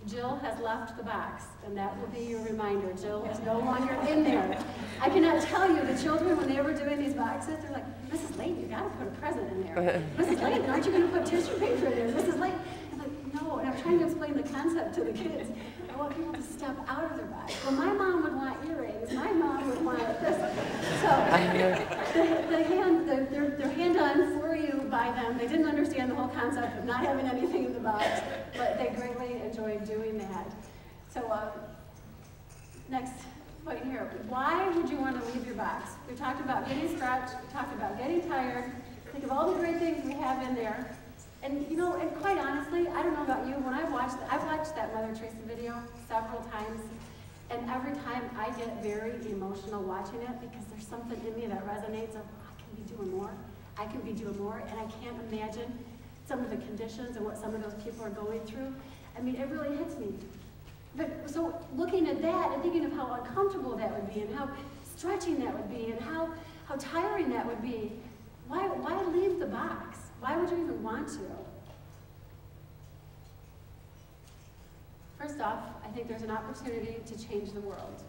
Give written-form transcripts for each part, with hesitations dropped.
Jill has left the box, and that will be your reminder. Jill is no longer in there. I cannot tell you, the children, when they were doing these boxes, they're like, Mrs. Layton, you gotta put a present in there. Mrs. Layton, aren't you gonna put tissue paper in there? Mrs. Layton. I'm like, no, and I'm trying to explain the concept to the kids. I want people to step out of their box. Well, my mom would want earrings. My mom would want this. So they're hand done for you by them. They didn't understand the whole concept of not having anything in the box, but they greatly enjoyed doing that. So next point here. Why would you want to leave your box? We talked about getting stretched. We talked about getting tired. Think of all the great things we have in there. And you know, and quite honestly, I don't know about you, when I've watched that Mother Teresa video several times, and every time I get very emotional watching it because there's something in me that resonates of, I can be doing more, I can be doing more, and I can't imagine some of the conditions and what some of those people are going through. I mean, it really hits me. But so looking at that and thinking of how uncomfortable that would be and how stretching that would be and how tiring that would be, why leave the box? Why would you even want to? First off, I think there's an opportunity to change the world.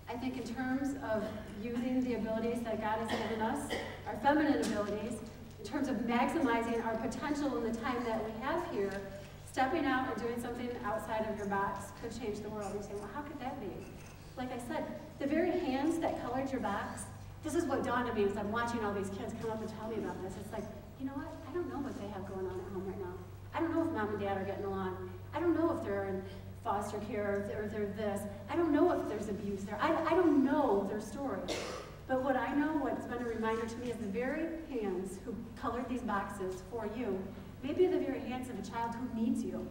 I think in terms of using the abilities that God has given us, our feminine abilities, in terms of maximizing our potential in the time that we have here, stepping out and doing something outside of your box could change the world. You say, well, how could that be? Like I said, the very hands that colored your box, this is what dawned on me as I'm watching all these kids come up and tell me about this. It's like, you know what? I don't know what they have going on at home right now. I don't know if mom and dad are getting along. I don't know if they're in foster care or they're this. I don't know if there's abuse there. I don't know their story. But what I know, what's been a reminder to me, is the very hands who colored these boxes for you, maybe the very hands of a child who needs you,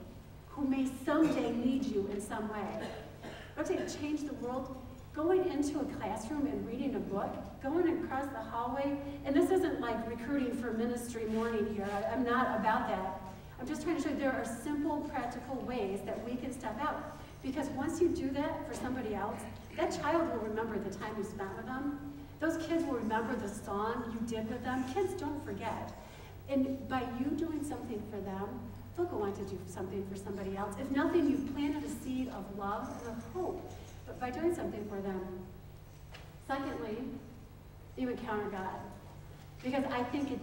who may someday need you in some way. I'm saying change the world. Going into a classroom and reading a book, going across the hallway, and this isn't like recruiting for ministry morning here. I'm not about that. I'm just trying to show you there are simple, practical ways that we can step out. Because once you do that for somebody else, that child will remember the time you spent with them. Those kids will remember the song you did with them. Kids don't forget. And by you doing something for them, they'll go on to do something for somebody else. If nothing, you've planted a seed of love and of hope. But by doing something for them. Secondly, you encounter God. Because I think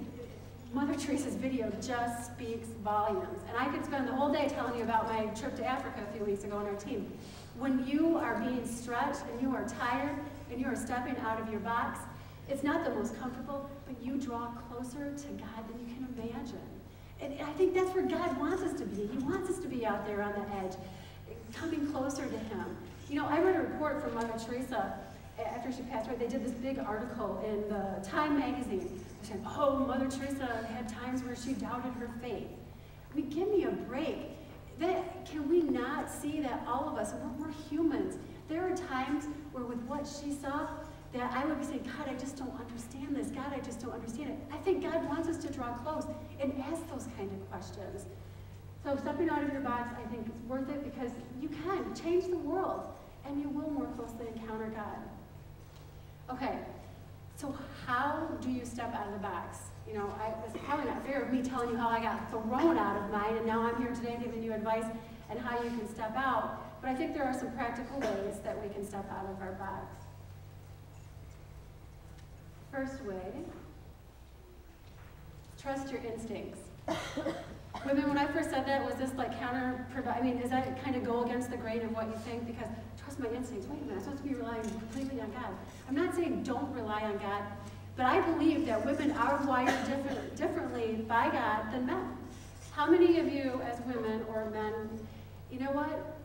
Mother Teresa's video just speaks volumes. And I could spend the whole day telling you about my trip to Africa a few weeks ago on our team. When you are being stretched and you are tired and you are stepping out of your box, it's not the most comfortable, but you draw closer to God than you can imagine. And I think that's where God wants us to be. He wants us to be out there on the edge, coming closer to Him. You know, I read a report from Mother Teresa after she passed away. They did this big article in the Time magazine. They said, oh, Mother Teresa had times where she doubted her faith. I mean, give me a break. Can we not see that all of us, we're humans. There are times where with what she saw, that I would be saying, God, I just don't understand this. God, I just don't understand it. I think God wants us to draw close and ask those kind of questions. So stepping out of your box, I think it's worth it because you can change the world and you will more closely encounter God. Okay, so how do you step out of the box? You know, it's probably not fair of me telling you how I got thrown out of mine, and now I'm here today giving you advice on how you can step out. But I think there are some practical ways that we can step out of our box. First way, trust your instincts. Women, when I first said that, was this like counterproductive? I mean, does that kind of go against the grain of what you think? Because trust my instincts. Wait a minute, I'm supposed to be relying completely on God. I'm not saying don't rely on God, but I believe that women are wired differently by God than men. How many of you as women or men, you know what?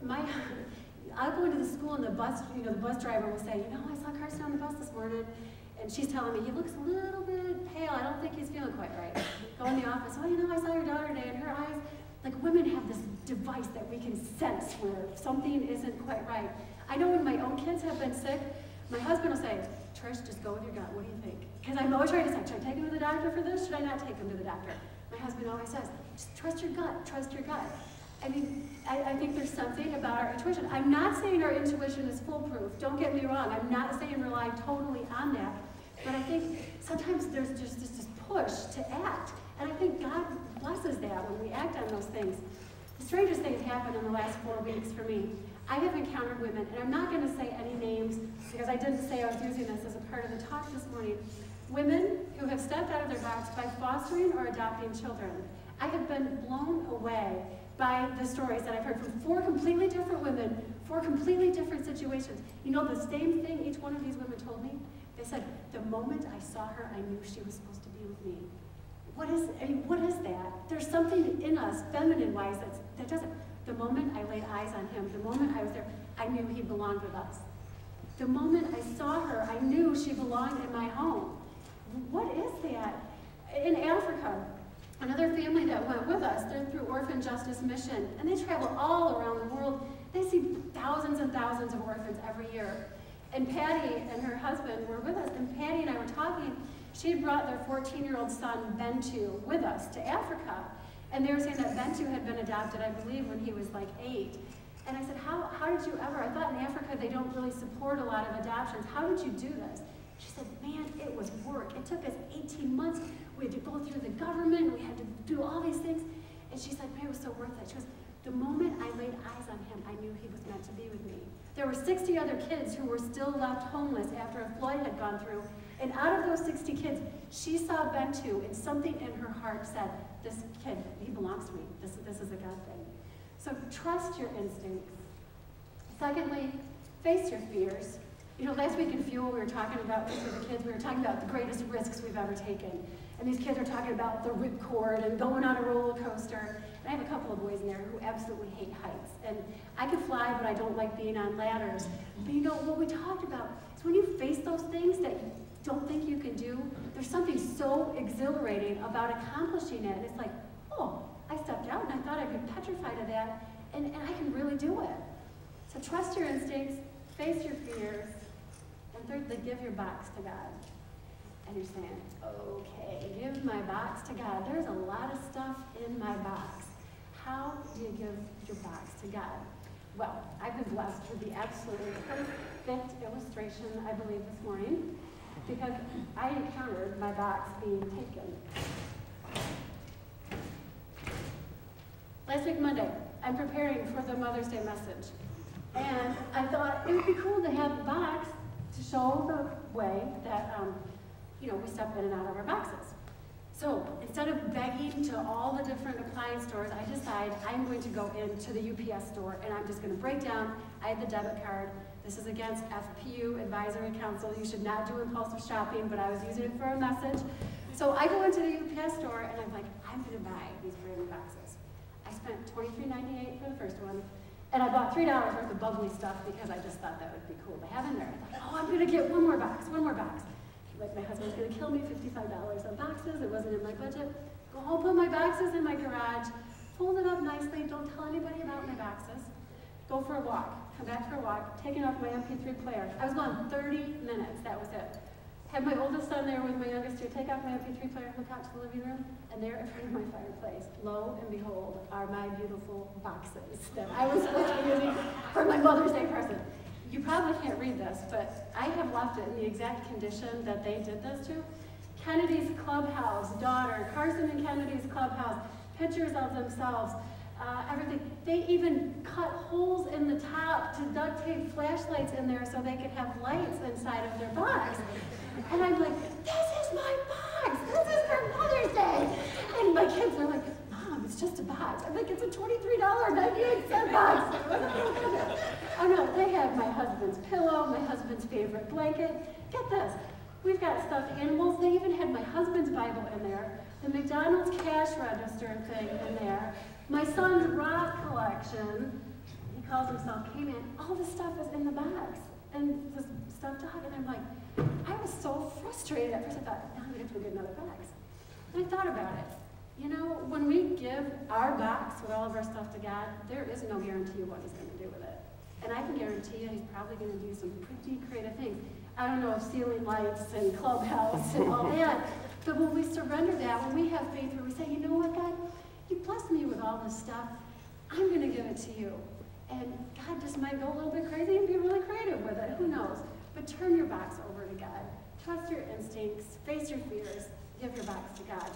I'll go into the school and the bus driver will say, you know, I saw Carson on the bus this morning, and she's telling me, he looks a little bit pale. I don't think he's feeling quite right. Go in the office, oh, you know, I saw your daughter today, and her eyes, like women have this device that we can sense where something isn't quite right. I know when my own kids have been sick, my husband will say, Trish, just go with your gut. What do you think? Because I'm always trying to say, should I take him to the doctor for this? Should I not take him to the doctor? My husband always says, just trust your gut, trust your gut. I mean, I think there's something about our intuition. I'm not saying our intuition is foolproof. Don't get me wrong. I'm not saying rely totally on that. But I think sometimes there's just this push to act. And I think God blesses that when we act on those things. The strangest things happened in the last 4 weeks for me. I have encountered women, and I'm not going to say any names because I didn't say I was using this as a part of the talk this morning. Women who have stepped out of their box by fostering or adopting children. I have been blown away by the stories that I've heard from 4 completely different women, 4 completely different situations. You know the same thing each one of these women told me? They said, the moment I saw her, I knew she was supposed to be with me. What is that? There's something in us, feminine-wise, that doesn't. The moment I laid eyes on him, the moment I was there, I knew he belonged with us. The moment I saw her, I knew she belonged in my home. What is that? In Africa, another family that went with us, they're through Orphan Justice Mission, and they travel all around the world. They see thousands and thousands of orphans every year. And Patty and her husband were with us, and Patty and I were talking. She had brought their 14-year-old son, Bentu, with us to Africa. And they were saying that Bentu had been adopted, I believe, when he was like 8. And I said, how did you ever? I thought in Africa they don't really support a lot of adoptions. How did you do this? She said, man, it was work. It took us 18 months. We had to go through the government. We had to do all these things. And she said, man, it was so worth it. She goes, the moment I laid eyes on him, I knew he was meant to be with me. There were 60 other kids who were still left homeless after a flood had gone through. And out of those 60 kids, she saw Bentu, and something in her heart said, this kid, he belongs to me. This is a God thing. So trust your instincts. Secondly, face your fears. You know, last week in Fuel, we were talking about this with the kids. We were talking about the greatest risks we've ever taken. And these kids are talking about the ripcord and going on a roller coaster. And I have a couple of boys in there who absolutely hate heights. And I can fly, but I don't like being on ladders. But you know, what we talked about is when you face those things that you don't think you can do, there's something so exhilarating about accomplishing it. And it's like, oh, I stepped out and I thought I'd be petrified of that, and I can really do it. So trust your instincts, face your fears, and thirdly, give your box to God. And you're saying, okay, give my box to God. There's a lot of stuff in my box. How do you give your box to God? Well, I've been blessed with the absolutely perfect illustration, I believe, this morning, because I encountered my box being taken. Last week, Monday, I'm preparing for the Mother's Day message. And I thought it would be cool to have a box to show the way that, we step in and out of our boxes. So instead of begging to all the different appliance stores, I decide I'm going to go into the UPS store and I'm just going to break down. I have the debit card. This is against FPU Advisory Council. You should not do impulsive shopping, but I was using it for a message. So I go into the UPS store and I'm like, I'm going to buy these brand new boxes. I spent $23.98 for the first one, and I bought $3 worth of bubbly stuff because I just thought that would be cool to have in there. I thought, oh, I'm going to get one more box. Like my husband's going to kill me, $55 on boxes. It wasn't in my budget. Go home, put my boxes in my garage, fold it up nicely. Don't tell anybody about my boxes. Go for a walk. Come back for a walk. Taking off my MP3 player. I was gone 30 minutes. That was it. Had my oldest son there with my youngest two. Take off my MP3 player, look out to the living room, and there in front of my fireplace, lo and behold, are my beautiful boxes that I was supposed to be using for my Mother's Day present. You probably can't read this, but I have left it in the exact condition that they did this to. Kennedy's clubhouse, daughter, Carson and Kennedy's clubhouse, pictures of themselves, everything. They even cut holes in the top to duct tape flashlights in there so they could have lights inside of their box. And I'm like, this is my box! This is for Mother's Day! And my kids are like, Mom, it's just a box. I'm like, it's a $23.98 box. Oh no, they have my husband's pillow, my husband's favorite blanket. Get this, we've got stuffed animals. They even had my husband's Bible in there, the McDonald's cash register thing in there, my son's rock collection. He calls himself K-Man. All this stuff is in the box. And this stuffed dog, and I'm like, I was so frustrated. At first I thought, now I'm going to have to go get another box. And I thought about it. You know, when we give our box with all of our stuff to God, there is no guarantee of what he's going to do with it. And I can guarantee you he's probably going to do some pretty creative things. I don't know if ceiling lights and clubhouse and all that, but when we surrender that, when we have faith where we say, you know what, God, you blessed me with all this stuff, I'm going to give it to you. And God just might go a little bit crazy and be really creative with it, who knows. But turn your box over to God. Trust your instincts, face your fears, give your box to God.